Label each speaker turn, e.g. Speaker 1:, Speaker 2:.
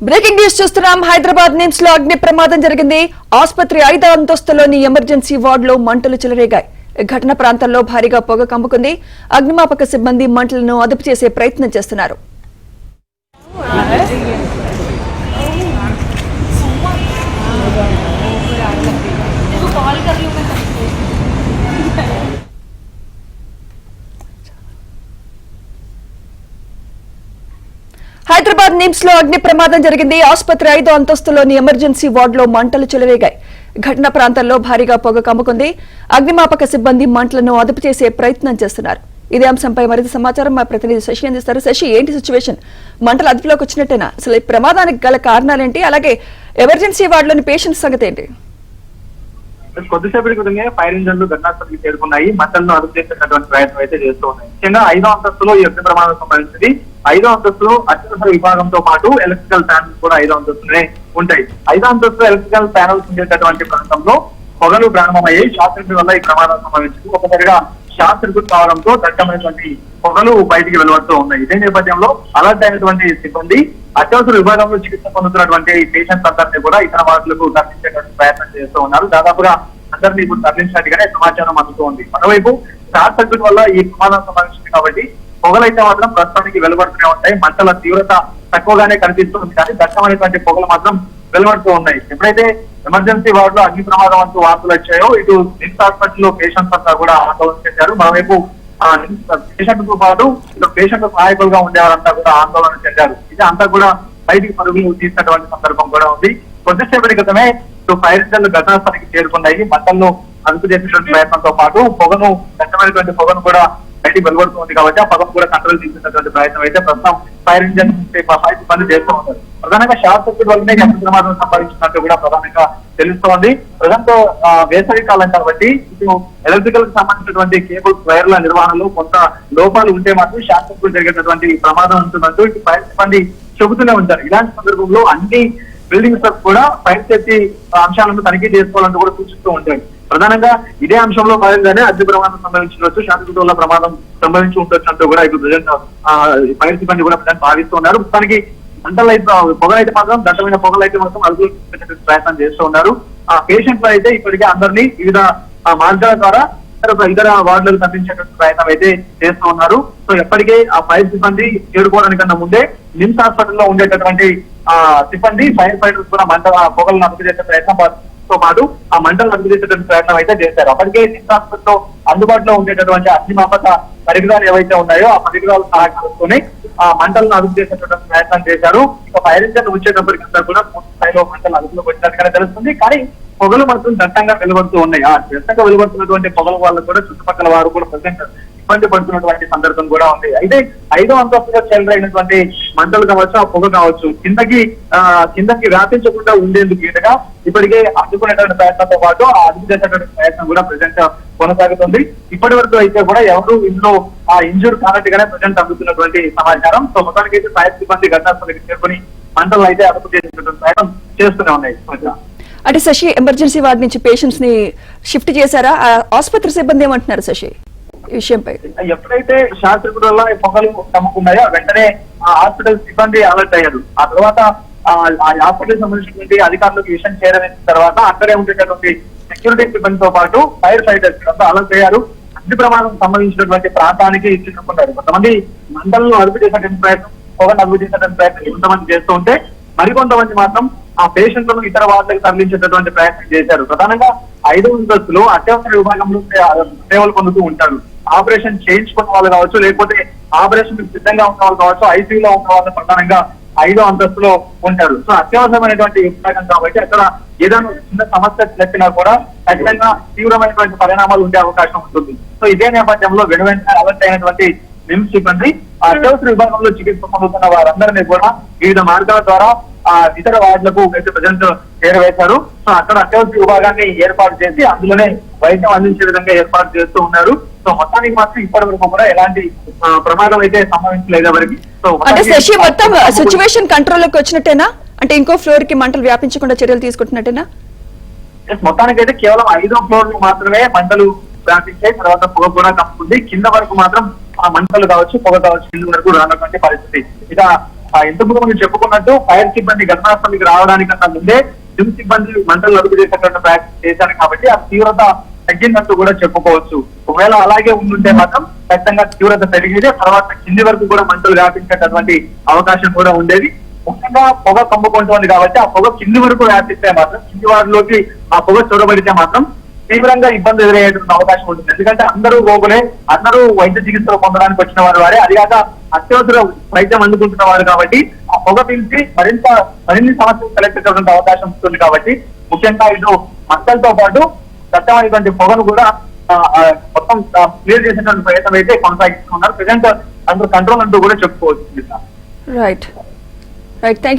Speaker 1: Breaking news చూస్తున్నాం. హైదరాబాద్ నిమ్స్ లో అగ్ని ప్రమాదం జరిగింది. ఆసుపత్రి 5వ అంతస్తులోని ఎమర్జెన్సీ వార్డులో మంటలు చెలరేగాయి. ఘటన ప్రాంతంలో భారీగా పొగ కమ్ముకుంది. అగ్నిమాపక సిబ్బంది మంటలను అదుపు చేసే ప్రయత్నం చేస్తున్నారు. హైదరాబాద్ నిమ్స్ లో అగ్ని ప్రమాదం జరిగింది. ఆసుపత్రి 5వ అంతస్తులోని ఎమర్జెన్సీ వార్డులో మంటలు చెలరేగాయి. ఘటన ప్రాంతంలో భారీగా పొగ కమ్ముకుంది. అగ్నిమాపక సిబ్బంది మంటలను అదుపు చేసే ప్రయత్నం చేస్తున్నారు. ఇదే అంశంపై మరింత సమాచారం మా ప్రతినిధి శశి అందిస్తారు. శశి, ఏంటి సిచ్యువేషన్? మంటలు అదుపులోకి వచ్చినట్టేనా? అసలు ఈ ప్రమాదానికి గల కారణాలేంటి? అలాగే ఎమర్జెన్సీ వార్డులోని పేషెంట్స్ సంగతి ఏంటి?
Speaker 2: కొద్దిసేపటి క్రితమే ఫైర్ ఇంజన్లు ఘటనాస్థలికి చేరుకున్నాయి. మంటలను అదుపు చేసేటటువంటి ప్రయత్నం అయితే చేస్తూ ఉన్నాయి. ముఖ్యంగా 5వ అంతస్తులో ఈ అగ్ని ప్రమాదం సంబంధించింది. 5వ అంతస్తులో అత్యవసర విభాగంతో పాటు ఎలక్ట్రికల్ ప్యానల్స్ కూడా 5వ అంతస్తునే ఉంటాయి. 5వ అంతస్తులో ఎలక్ట్రికల్ ప్యానల్స్ ఉండేటటువంటి ప్రాంతంలో పొగలు ప్రారంభమయ్యాయి. షార్ట్ సర్క్యూట్ వల్ల ఈ ప్రమాదం సంభవించింది. ఒకసారిగా షార్ట్ సర్క్యూట్ కావడంతో దట్టమైనటువంటి పొగలు బయటికి వెలువడుతూ ఉన్నాయి. ఇదే నేపథ్యంలో అలర్ట్ అయినటువంటి సిబ్బంది అత్యవసర విభాగంలో చికిత్స పొందుతున్నటువంటి పేషెంట్స్ అందరినీ కూడా ఇతర వార్డులకు తరలించేటువంటి ప్రయత్నం చేస్తూ ఉన్నారు. దాదాపుగా అందరినీ ఇప్పుడు తరలించినట్టుగానే సమాచారం అందుతూ ఉంది. మరోవైపు షార్ట్ సర్క్యూట్ వల్ల ఈ ప్రమాదం సంభవించింది కాబట్టి పొగలైతే మాత్రం ప్రస్తుతానికి వెలువడుతూనే ఉంటాయి. మంటల తీవ్రత తక్కువగానే కనిపిస్తుంది కానీ దట్టమైనటువంటి పొగలు మాత్రం వెలువడుతూ ఉన్నాయి. ఎప్పుడైతే ఎమర్జెన్సీ వార్డులో అగ్ని ప్రమాదం అంటూ వార్తలు వచ్చాయో ఇటు నిమ్స్ హాస్పిటల్లో పేషెంట్స్ అంతా కూడా ఆందోళన చేశారు. మరోవైపు పేషెంట్ తో పాటు ఇటు పేషెంట్ సహాయకులుగా ఉండేవారంతా కూడా ఆందోళన చెందారు. ఇది అంతా కూడా బయటికి పరుగులు తీసినటువంటి సందర్భం కూడా ఉంది. కొద్దిసేపటి క్రితమే ఇటు ఫైర్ ఇంజన్లు ఘటనాస్థలికి చేరుకున్నాయి. మంటలను అదుపు చేసేటువంటి ప్రయత్నంతో పాటు పొగను దట్టమైనటువంటి పొగను కూడా బయటికి వెలువడుతుంది కాబట్టి ఆ పొగను కూడా కంట్రోల్ చేసేటటువంటి ప్రయత్నం అయితే ప్రస్తుతం ఫైర్ ఇంజన్ సిబ్బంది చేస్తూ ఉన్నారు. ప్రధానంగా షార్ట్ సర్క్యూట్ వల్లనే అగ్ని ప్రమాదం సంభవించినట్టు కూడా ప్రధానంగా తెలుస్తోంది. ప్రజెంట్ వేసవి కాలం కాబట్టి ఇటు ఎలక్ట్రికల్ కి సంబంధించినటువంటి కేబుల్స్ వైర్ల నిర్వహణలో కొంత లోపాలు ఉంటే మాత్రం షార్ట్ సర్క్యూట్ జరిగేటటువంటి ప్రమాదం ఉంటుందంటూ ఇటు ఫైర్ సిబ్బంది చెబుతూనే ఉంటారు. ఇలాంటి సందర్భంలో అన్ని బిల్డింగ్స్ కూడా ఫైర్ సేఫ్టీ అంశాలను తనిఖీ చేసుకోవాలంటూ కూడా సూచిస్తూ ఉంటాయి. ప్రధానంగా ఇదే అంశంలో భాగంగానే అగ్ని ప్రమాదం సంభవించవచ్చు, షార్ట్ సర్క్యూట్ వల్ల ప్రమాదం సంభవించి ఉండొచ్చు అంటూ కూడా ఇప్పుడు ప్రజెంట్ ఫైర్ సిబ్బంది కూడా ప్రజెంట్ భావిస్తూ ఉన్నారు. మొత్తానికి మంటలు అయితే పొగలైతే మాత్రం దట్టమైన పొగలు అయితే మాత్రం అదుపు ప్రయత్నం చేస్తూ ఉన్నారు. ఆ పేషెంట్లు అయితే ఇప్పటికే అందరినీ వివిధ మార్గాల ద్వారా ఇతర వార్డులకు తప్పించేటువంటి ప్రయత్నం అయితే చేస్తూ ఉన్నారు. సో ఎప్పటికే ఆ ఫైర్ సిబ్బంది చేరుకోవడానికన్నా ముందే నిమ్స్ హాస్పిటల్లో ఉండేటటువంటి సిబ్బంది ఫైర్ ఫైటర్స్ కూడా మంట పొగలను అదుపు చేసే ప్రయత్నంతో పాటు ఆ మంటలను అదుపు చేసేటువంటి ప్రయత్నం అయితే చేశారు. అప్పటికే నిమ్స్ హాస్పిటల్లో అందుబాటులో ఉండేటటువంటి అగ్నిమాపక పరికరాలు ఏవైతే ఉన్నాయో ఆ పరికరాలు సహాయపడుతూనే ఆ మంటలను అదుపు చేసేటటువంటి ప్రయత్నం చేశారు. ఇక ఫైర్ ఇంజన్ వచ్చేటప్పటికంతా కూడా పూర్తి స్థాయిలో మంటలు అదుపులోకి వచ్చినట్టుగానే తెలుస్తుంది. కానీ పొగలు మాత్రం దట్టంగా వెలువడుతూ ఉన్నాయి. ఆ దట్టంగా వెలువడుతున్నటువంటి పొగల వల్ల కూడా చుట్టుపక్కల వారు కూడా ప్రజెంట్ ఇబ్బంది పడుతున్నటువంటి సందర్భం కూడా ఉంది. అయితే 5వ అంతస్తులో చెలరైనటువంటి మంటలు కావచ్చు, ఆ పొగ కావచ్చు కిందకి వ్యాపించకుండా ఉండేందుకు వీలుగా ఇప్పటికే అడ్డుకునేటువంటి ప్రయత్నంతో పాటు ఆ అదుపు చేసేటువంటి ప్రయత్నం కూడా ప్రజెంట్ కొనసాగుతుంది. ఇప్పటి వరకు అయితే కూడా ఎవరు ఇందులో ఆ ఇంజూర్ కానట్టుగానే ప్రజెంట్ అందుతున్నటువంటి సమాచారం. సో మొత్తానికి అయితే ఫైర్ సిబ్బంది ఘటనాస్థలికి చేరుకుని మంటలు అయితే అదుపు చేసేటువంటి ప్రయత్నం చేస్తూనే ఉన్నాయి.
Speaker 1: అంటే శశి, ఎమర్జెన్సీ వార్డు నుంచి పేషెంట్స్ ని షిఫ్ట్ చేశారా? ఆసుపత్రి సిబ్బంది ఏమంటున్నారు శశి ఈ విషయంపై?
Speaker 2: ఎప్పుడైతే షార్ట్ సర్క్యూట్ వల్ల పొగలు కమ్ముకున్నాయో వెంటనే ఆ హాస్పిటల్ సిబ్బంది అలర్ట్ అయ్యారు. ఆ తర్వాత ఆ హాస్పిటల్ సంబంధించినటువంటి అధికారులకు విషయం చేరవేసిన తర్వాత అక్కడే ఉండేటటువంటి సెక్యూరిటీ సిబ్బందితో పాటు ఫైర్ ఫైటర్స్ అంతా అలర్ట్ అయ్యారు. అగ్ని ప్రమాదం సంబంధించినటువంటి ప్రాంతానికి చిక్కుకున్నారు. కొంతమంది మంటలను అదుపు చేసేటువంటి ప్రయత్నం, పొగను అదుపు చేసేటువంటి ప్రయత్నం కొంతమంది చేస్తూ ఉంటే మరికొంతమంది మాత్రం ఆ పేషెంట్లను ఇతర వార్డులకు తరలించేటటువంటి ప్రయత్నం చేశారు. ప్రధానంగా 5వ అంతస్తులో అత్యవసర విభాగంలో సేవలు పొందుతూ ఉంటారు. ఆపరేషన్ చేయించుకున్న వాళ్ళు కావచ్చు, లేకపోతే ఆపరేషన్ సిద్ధంగా ఉన్న వాళ్ళు కావచ్చు, ఐసీయూలో ఉన్న వాళ్ళు ప్రధానంగా 5వ అంతస్తులో ఉంటారు. సో అత్యవసరమైనటువంటి విభాగం కాబట్టి అక్కడ ఏదైనా చిన్న సమస్య చెప్పినా కూడా ఖచ్చితంగా తీవ్రమైనటువంటి పరిణామాలు ఉండే అవకాశం ఉంటుంది. సో ఇదే నేపథ్యంలో వెనువెంటనే అలర్ట్ అయినటువంటి నిమ్స్ సిబ్బంది అత్యవసర విభాగంలో చికిత్స పొందుతున్న వారందరినీ కూడా వివిధ మార్గాల ద్వారా ఇతర వార్డులకు ప్రజెంట్ చేరవేశారు. సో అక్కడ అత్యవసర విభాగాన్ని ఏర్పాటు చేసి అందులోనే వైద్యం అందించే విధంగా ఏర్పాటు చేస్తూ ఉన్నారు. సో మొత్తానికి మాత్రం ఇప్పటి వరకు కూడా ఎలాంటి ప్రమాదం అయితే సంభవించలేదు ఎవరికి.
Speaker 1: అంటే శశి, మొత్తం సిచ్యువేషన్ కంట్రోల్ లోకి వచ్చినట్టేనా? అంటే ఇంకో ఫ్లోర్ కి మంటలు వ్యాపించకుండా చర్యలు తీసుకుంటున్నట్టేనా?
Speaker 2: మొత్తానికి అయితే కేవలం 5వ ఫ్లోర్ మాత్రమే మంటలు వ్యాపించాయి. తర్వాత పొగ కూడా కప్పుకుంది. కింద వరకు మాత్రం ఆ మంటలు కావచ్చు, పొగ కావచ్చు, కింద వరకు రానటువంటి పరిస్థితి. ఇక ఇంతకు ముందు చెప్పుకున్నట్టు ఫైర్ సిబ్బంది ఘటనా స్థలానికి రావడానికన్నా ముందే జిమ్ సిబ్బంది మంటలు అదుపు చేసేటువంటి ప్రయత్నం చేశారు కాబట్టి ఆ తీవ్రత తగ్గిందంటూ కూడా చెప్పుకోవచ్చు. ఒకవేళ అలాగే ఉండుంటే మాత్రం ఖచ్చితంగా తీవ్రత పెరిగేది. తర్వాత కింది వరకు కూడా మంటలు వ్యాపించేటటువంటి అవకాశం కూడా ఉండేది. ముఖ్యంగా పొగ కమ్ముకుంటోంది కాబట్టి ఆ పొగ కింది వరకు వ్యాపిస్తే మాత్రం, కింది వారిలోకి ఆ పొగ చొరబడితే మాత్రం తీవ్రంగా ఇబ్బంది ఎదురయ్యేటువంటి అవకాశం ఉంటుంది. ఎందుకంటే అందరూ రోగులే, అందరూ వైద్య చికిత్సలు పొందడానికి వచ్చిన వారే, అదిగాక అత్యవసర వైద్యం అందుకుంటున్న వారు కాబట్టి ఆ పొగ పీల్చి మరిన్ని సమస్యలు తలెత్తేటువంటి అవకాశం ఉంటుంది. కాబట్టి ముఖ్యంగా ఇటు మంటలతో పాటు దట్టమైనటువంటి పొగను కూడా మొత్తం క్లియర్ చేసేటువంటి ప్రయత్నం అయితే కొనసాగిస్తున్నారు. ప్రజెంట్ అందరూ కంట్రోల్ అంటూ కూడా చెప్పుకోవచ్చు.
Speaker 1: Right thank